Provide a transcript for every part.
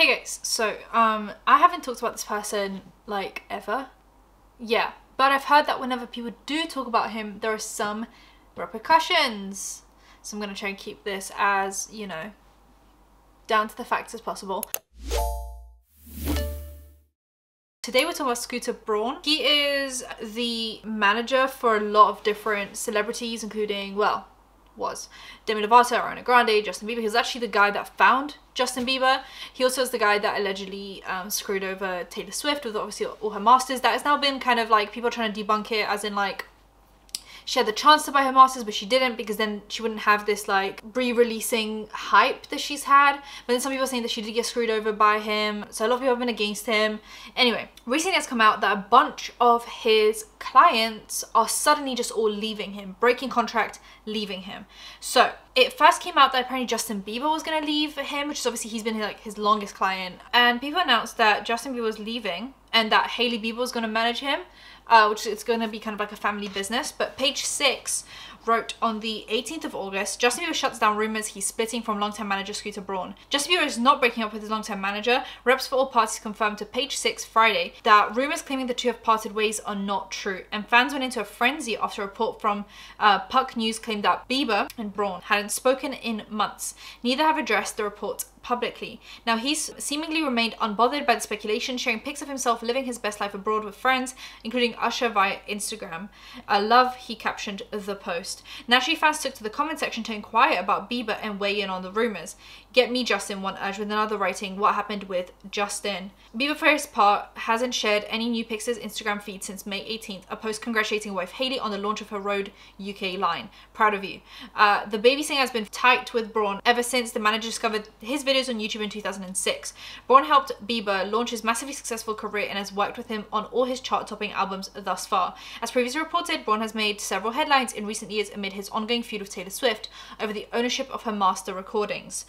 Hey guys, so I haven't talked about this person like ever. Yeah, but I've heard that whenever people do talk about him, there are some repercussions. So I'm gonna try and keep this as, you know, down to the facts as possible. Today we're talking about Scooter Braun. He is the manager for a lot of different celebrities, including, well, was Demi Lovato, Ariana Grande, Justin Bieber. He was actually the guy that found Justin Bieber. He also is the guy that allegedly screwed over Taylor Swift with obviously all her masters. That has now been kind of like people trying to debunk it, as in like she had the chance to buy her masters but she didn't, because then she wouldn't have this like re-releasing hype that she's had. But then some people are saying that she did get screwed over by him, so a lot of people have been against him. Anyway, recently it's come out that a bunch of his clients are suddenly just all leaving him, breaking contract, leaving him. So it first came out that apparently Justin Bieber was going to leave him, which is obviously he's been like his longest client, and people announced that Justin Bieber was leaving and that Hailey Bieber was going to manage him, which is going to be kind of like a family business. But Page 6 wrote on the 18th of August, Justin Bieber shuts down rumours he's splitting from longtime manager Scooter Braun. Justin Bieber is not breaking up with his longtime manager. Reps for all parties confirmed to Page 6 Friday that rumours claiming the two have parted ways are not true, and fans went into a frenzy after a report from Puck News claimed that Bieber and Braun hadn't spoken in months. Neither have addressed the report publicly. Now, he's seemingly remained unbothered by the speculation, sharing pics of himself living his best life abroad with friends, including Usher, via Instagram. Love, he captioned the post. Naturally, fans took to the comment section to inquire about Bieber and weigh in on the rumours. Get me Justin, one urged, with another writing, what happened with Justin? Bieber, for his part, hasn't shared any new pics of his Instagram feed since May 18th, a post congratulating wife Hailey on the launch of her Road UK line. Proud of you. The baby singer has been tight with Braun ever since the manager discovered his videos on YouTube in 2006. Braun helped Bieber launch his massively successful career and has worked with him on all his chart-topping albums thus far. As previously reported, Braun has made several headlines in recent years amid his ongoing feud with Taylor Swift over the ownership of her master recordings.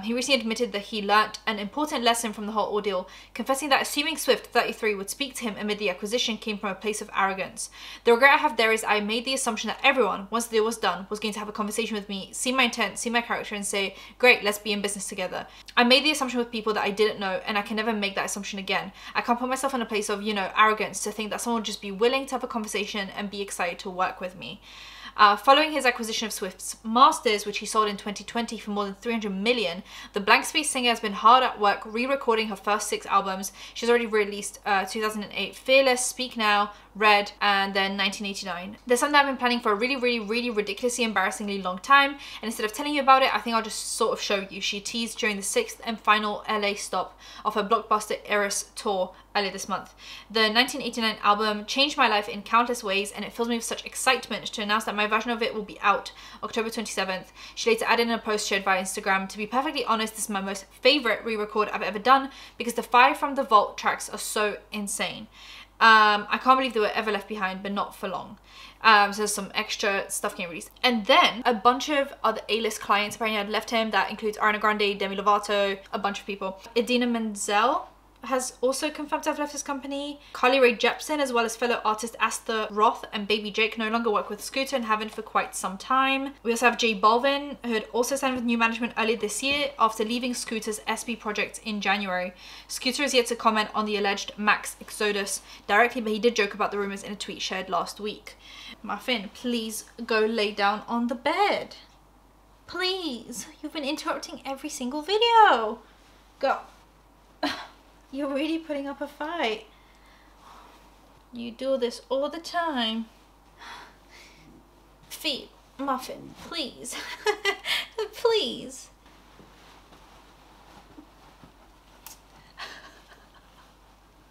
He recently admitted that he learnt an important lesson from the whole ordeal, confessing that assuming Swift, 33, would speak to him amid the acquisition came from a place of arrogance. The regret I have there is I made the assumption that everyone, once the deal was done, was going to have a conversation with me, see my intent, see my character, and say, great, let's be in business together. I made the assumption with people that I didn't know, and I can never make that assumption again. I can't put myself in a place of, you know, arrogance to think that someone would just be willing to have a conversation and be excited to work with me. Following his acquisition of Swift's masters, which he sold in 2020 for more than $300 million, the Blank Space singer has been hard at work re-recording her first 6 albums. She's already released 2008 Fearless, Speak Now, Red, and then 1989. There's something I've been planning for a really ridiculously embarrassingly long time, and instead of telling you about it, I think I'll just sort of show you. She teased during the 6th and final LA stop of her blockbuster Eras tour earlier this month. The 1989 album changed my life in countless ways, and it fills me with such excitement to announce that my version of it will be out October 27th. She later added in a post shared via Instagram, to be perfectly honest, this is my most favourite re-record I've ever done because the 5 from the vault tracks are so insane. I can't believe they were ever left behind, but not for long. So there's some extra stuff getting released. And then a bunch of other A-list clients apparently had left him. That includes Ariana Grande, Demi Lovato, a bunch of people. Idina Menzel has also confirmed to have left his company. Carly Rae Jepsen, as well as fellow artist Asta Roth and Baby Jake, no longer work with Scooter and haven't for quite some time. We also have J Balvin, who had also signed with new management earlier this year after leaving Scooter's SB project in January. Scooter is yet to comment on the alleged Max exodus directly, but he did joke about the rumours in a tweet shared last week. Muffin, please go lay down on the bed. Please, you've been interrupting every single video. Go. You're really putting up a fight. You do this all the time. Feed Muffin, please. Please.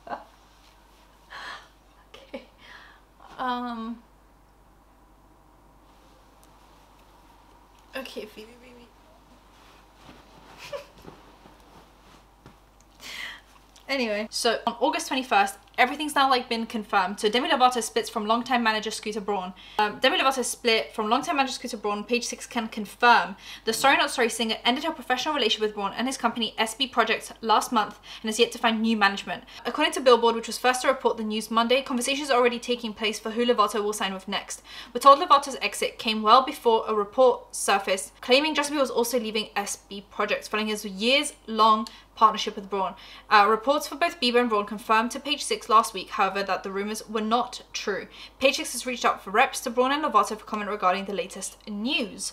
Okay. Okay, Phoebe, baby. Anyway, so on August 21st, everything's now like been confirmed. So Demi Lovato splits from longtime manager Scooter Braun. Demi Lovato split from longtime manager Scooter Braun. Page 6 can confirm the Sorry Not Sorry singer ended her professional relationship with Braun and his company SB Projects last month and has yet to find new management. According to Billboard, which was first to report the news Monday, conversations are already taking place for who Lovato will sign with next. We're told Lovato's exit came well before a report surfaced claiming Justin Bieber was also leaving SB Projects following his years-long partnership with Braun. Reports for both Bieber and Braun confirmed to Page Six last week, however, that the rumors were not true. Page Six has reached out for reps to Braun and Lovato for comment regarding the latest news.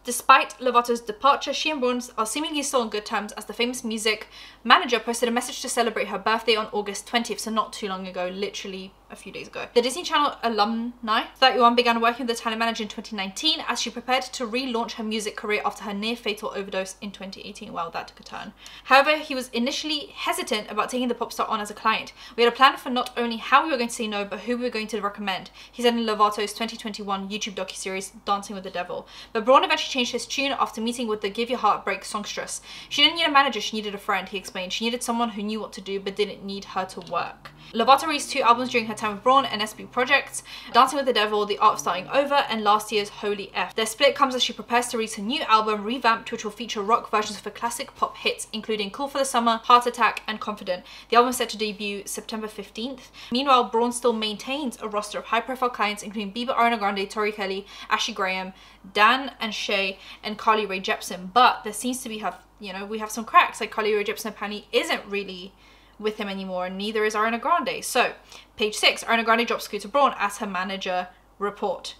Despite Lovato's departure, she and Braun are seemingly still on good terms, as the famous music manager posted a message to celebrate her birthday on August 20th, so not too long ago, literally a few days ago. The Disney Channel alumni 31 began working with the talent manager in 2019 as she prepared to relaunch her music career after her near-fatal overdose in 2018. Well, that took a turn. However, he was initially hesitant about taking the pop star on as a client. We had a plan for not only how we were going to say no, but who we were going to recommend, he said in Lovato's 2021 YouTube docuseries Dancing with the Devil. But Braun eventually changed his tune after meeting with the Give Your Heart a Break songstress. She didn't need a manager, she needed a friend, he explained. She needed someone who knew what to do but didn't need her to work. Lovato released 2 albums during her time with Braun and SB projects, Dancing with the Devil, The Art of Starting Over, and last year's Holy F. Their split comes as she prepares to release a new album, Revamped, which will feature rock versions of her classic pop hits, including Cool for the Summer, Heart Attack, and Confident. The album is set to debut September 15th. Meanwhile, Braun still maintains a roster of high-profile clients, including Bieber, Ariana Grande, Tori Kelly, Ashley Graham, Dan and Shay, and Carly Rae Jepsen. But there seems to be, we have some cracks. Like Carly Rae Jepsen apparently isn't really with him anymore, and neither is Ariana Grande. So, Page 6, Ariana Grande drops Scooter Braun as her manager report.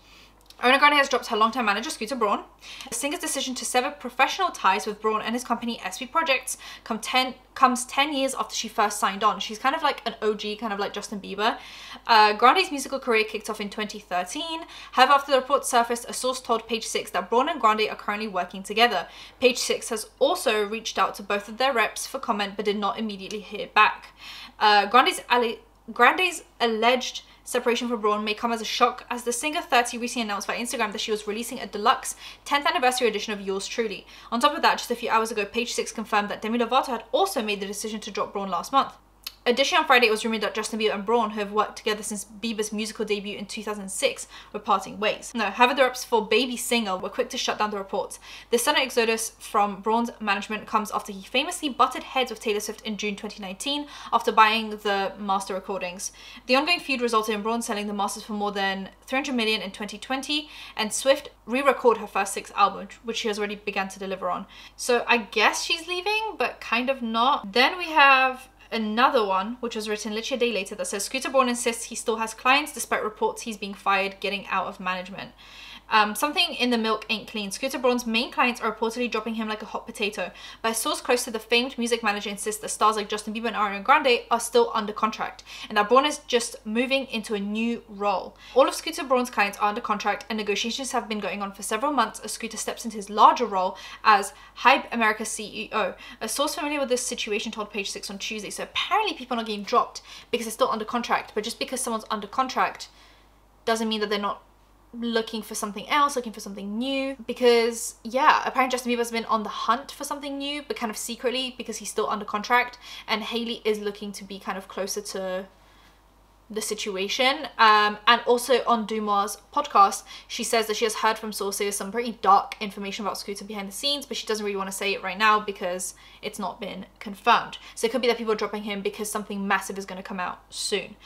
Ariana Grande has dropped her longtime manager, Scooter Braun. The singer's decision to sever professional ties with Braun and his company SB Projects comes 10 years after she first signed on. She's kind of like an OG, kind of like Justin Bieber. Grande's musical career kicked off in 2013. However, after the report surfaced, a source told Page 6 that Braun and Grande are currently working together. Page 6 has also reached out to both of their reps for comment but did not immediately hear back. Grande's alleged separation from Braun may come as a shock, as the singer 30 recently announced via Instagram that she was releasing a deluxe 10th anniversary edition of Yours Truly. On top of that, just a few hours ago, Page 6 confirmed that Demi Lovato had also made the decision to drop Braun last month. Additionally, on Friday, it was rumored that Justin Bieber and Braun, who have worked together since Bieber's musical debut in 2006, were parting ways. No, however, the reps for Baby Singer were quick to shut down the reports. The sudden exodus from Braun's management comes after he famously butted heads with Taylor Swift in June 2019 after buying the master recordings. The ongoing feud resulted in Braun selling the masters for more than $300 million in 2020, and Swift re-record her first 6 albums, which she has already begun to deliver on. So I guess she's leaving, but kind of not. Then we have another one, which was written literally a day later, that says Scooter Braun insists he still has clients despite reports he's being fired, getting out of management. Something in the milk ain't clean. Scooter Braun's main clients are reportedly dropping him like a hot potato, but a source close to the famed music manager insists that stars like Justin Bieber and Ariana Grande are still under contract, and that Braun is just moving into a new role. All of Scooter Braun's clients are under contract, and negotiations have been going on for several months as Scooter steps into his larger role as Hype America's CEO. A source familiar with this situation told Page 6 on Tuesday. So apparently people are not getting dropped because they're still under contract, but just because someone's under contract doesn't mean that they're not looking for something else, looking for something new. Because yeah, apparently Justin Bieber's been on the hunt for something new, but kind of secretly because he's still under contract, and Hailey is looking to be kind of closer to the situation. And also on Dumois' podcast, she says that she has heard from sources some pretty dark information about Scooter behind the scenes, but she doesn't really want to say it right now because it's not been confirmed. So it could be that people are dropping him because something massive is going to come out soon.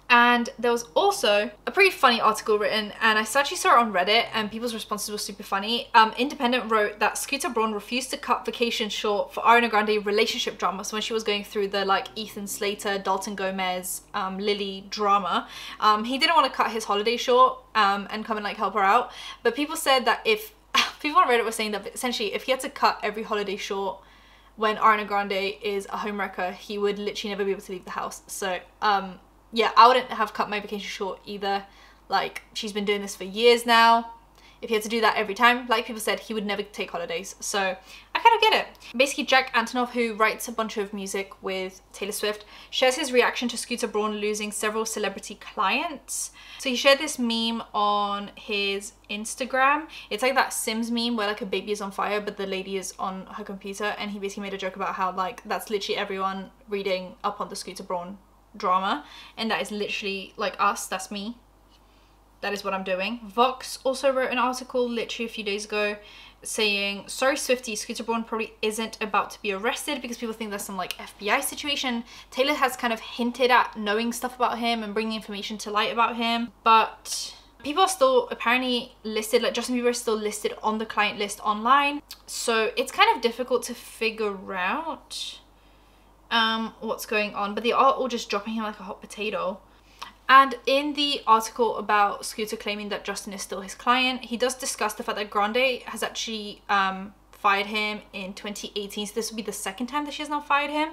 And there was also a pretty funny article written, and I actually saw it on Reddit, and people's responses were super funny. Independent wrote that Scooter Braun refused to cut vacation short for Ariana Grande relationship drama. So when she was going through the like Ethan Slater, Dalton Gomez, Lily drama, he didn't want to cut his holiday short and come and like help her out. But people said that if people on Reddit were saying that essentially if he had to cut every holiday short when Ariana Grande is a homewrecker, he would literally never be able to leave the house. So yeah, I wouldn't have cut my vacation short either. Like, she's been doing this for years now. If he had to do that every time, like people said, he would never take holidays. So I kind of get it. Basically, Jack Antonoff, who writes a bunch of music with Taylor Swift, shares his reaction to Scooter Braun losing several celebrity clients. So he shared this meme on his Instagram. It's like that Sims meme where like a baby is on fire, but the lady is on her computer. And he basically made a joke about how like that's literally everyone reading up on the Scooter Braun drama, and that is literally like us. That's me. That is what I'm doing. Vox also wrote an article literally a few days ago saying, sorry Swiftie, Scooter Braun probably isn't about to be arrested, because people think there's some like FBI situation. Taylor has kind of hinted at knowing stuff about him and bringing information to light about him, but people are still apparently listed, like Justin Bieber is still listed on the client list online, so it's kind of difficult to figure out what's going on, but they are all just dropping him like a hot potato. And in the article about Scooter claiming that Justin is still his client, he does discuss the fact that Grande has actually fired him in 2018. So this will be the second time that she has now fired him.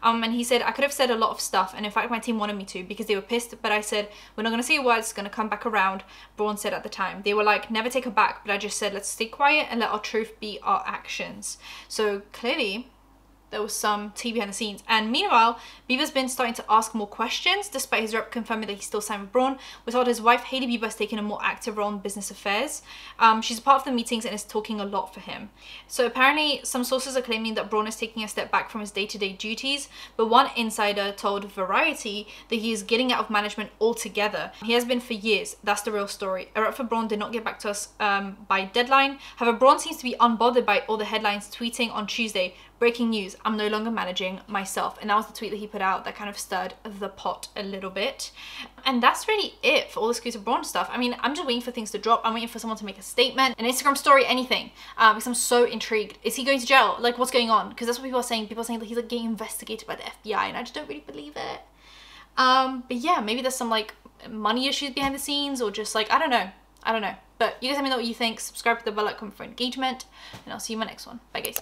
And he said, I could have said a lot of stuff, and in fact my team wanted me to because they were pissed, but I said, we're not going to say words, it's going to come back around. Braun said at the time. They were like, never take her back, but I just said, let's stay quiet and let our truth be our actions. So clearly there was some tea behind the scenes. And meanwhile, Bieber's been starting to ask more questions, despite his rep confirming that he's still signed with Braun. We're told his wife, Hailey Bieber, has taken a more active role in business affairs. She's a part of the meetings and is talking a lot for him. So apparently, some sources are claiming that Braun is taking a step back from his day-to-day duties, but one insider told Variety that he is getting out of management altogether. He has been for years. That's the real story. A rep for Braun did not get back to us by deadline. However, Braun seems to be unbothered by all the headlines, tweeting on Tuesday, breaking news, I'm no longer managing myself. And that was the tweet that he put out that kind of stirred the pot a little bit. And that's really it for all the Scooter Braun stuff. I mean, I'm just waiting for things to drop. I'm waiting for someone to make a statement, an Instagram story, anything. Because I'm so intrigued. Is he going to jail? Like, what's going on? Because that's what people are saying. People are saying that he's like getting investigated by the FBI, and I just don't really believe it. But yeah, maybe there's some like money issues behind the scenes, or just like, I don't know. But you guys let me know what you think. Subscribe to the bell, like, comment for engagement, and I'll see you in my next one. Bye guys.